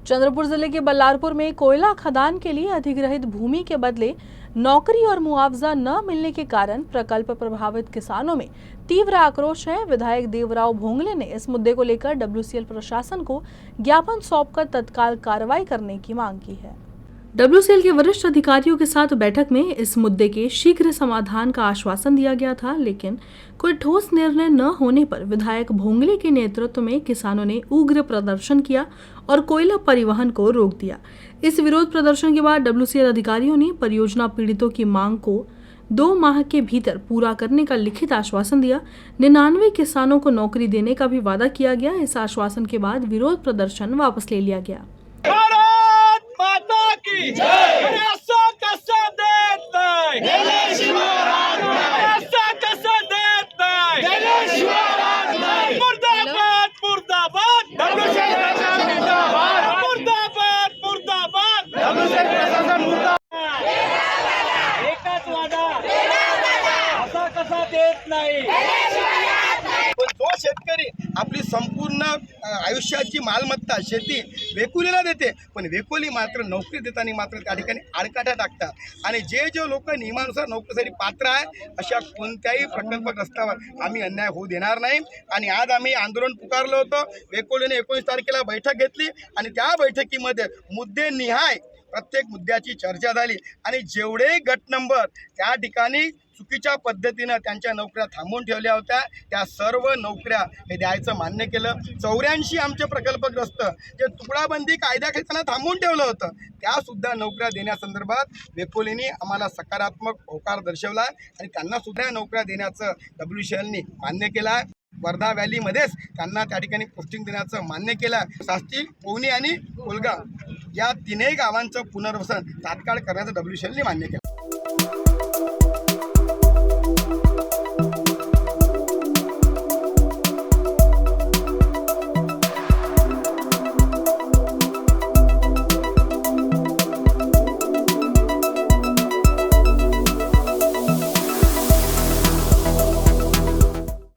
चंद्रपुर जिले के बल्लारपुर में कोयला खदान के लिए अधिग्रहित भूमि के बदले नौकरी और मुआवजा न मिलने के कारण प्रकल्प प्रभावित किसानों में तीव्र आक्रोश है। विधायक देवराव भोंगले ने इस मुद्दे को लेकर डब्ल्यूसीएल प्रशासन को ज्ञापन सौंपकर तत्काल कार्रवाई करने की मांग की है। डब्ल्यूसीएल के वरिष्ठ अधिकारियों के साथ बैठक में इस मुद्दे के शीघ्र समाधान का आश्वासन दिया गया था, लेकिन कोई ठोस निर्णय न होने पर विधायक भोंगले के नेतृत्व में किसानों ने उग्र प्रदर्शन किया और कोयला परिवहन को रोक दिया। इस विरोध प्रदर्शन के बाद डब्ल्यूसीएल अधिकारियों ने परियोजना पीड़ितों की मांग को 2 माह के भीतर पूरा करने का लिखित आश्वासन दिया। 99 किसानों को नौकरी देने का भी वादा किया गया। इस आश्वासन के बाद विरोध प्रदर्शन वापस ले लिया गया। माता की जय। ऐसा कैसे देत नाही, ऐसा कैसे देत नाही, मुर्दाबाद मुर्दाबाद, डब्ल्यूसीएल प्रशासन मुर्दाबाद, मुर्दाबाद मुर्दाबाद, डब्ल्यूसीएल प्रशासन मुर्दाबाद। एकच वादा असा कसा देत नाही। पण जो शेतकरी आपली संपूर्ण आयुष्याची मालमत्ता शेती वेकुलीला देते, पण वेकुली मात्र नोकरी देताना मात्र त्या ठिकाणी आडकाठ्या टाकतात आणि जे लोक नियमानुसार नोकरीसाठी पात्र आहे अशा कोणत्याही प्रकल्पग्रस्तावर आम्ही अन्याय होऊ देणार नाही। आणि आज आम्ही आंदोलन पुकारलं होतं। वेकुलीने 19 तारखेला बैठक घेतली आणि त्या बैठकीमध्ये मुद्दे निहाय प्रत्येक मुद्द्याची चर्चा झाली आणि जेवढे गट नंबर त्या ठिकाणी चुकीच्या पद्धतीनं त्यांच्या नोकऱ्या थांबवून ठेवल्या होत्या त्या सर्व नोकऱ्या हे द्यायचं मान्य केलं। 84 आमचे प्रकल्पग्रस्त जे तुकडाबंदी कायद्याखाली त्यांना थांबवून ठेवलं होतं त्यासुद्धा नोकऱ्या देण्यासंदर्भात वेकोलीने आम्हाला सकारात्मक होकार दर्शवला आणि त्यांना सुद्धा नोकऱ्या देण्याचं डब्ल्यूसीएलनी मान्य केलं आहे। वर्धा व्हॅलीमध्येच त्यांना त्या ठिकाणी पोस्टिंग देण्याचं मान्य केलं। सास्ती, पवनी आणि कोलगाव या 3 गावांचं पुनर्वसन तात्काळ करण्याचं डब्ल्यूसीएलनी मान्य केलं।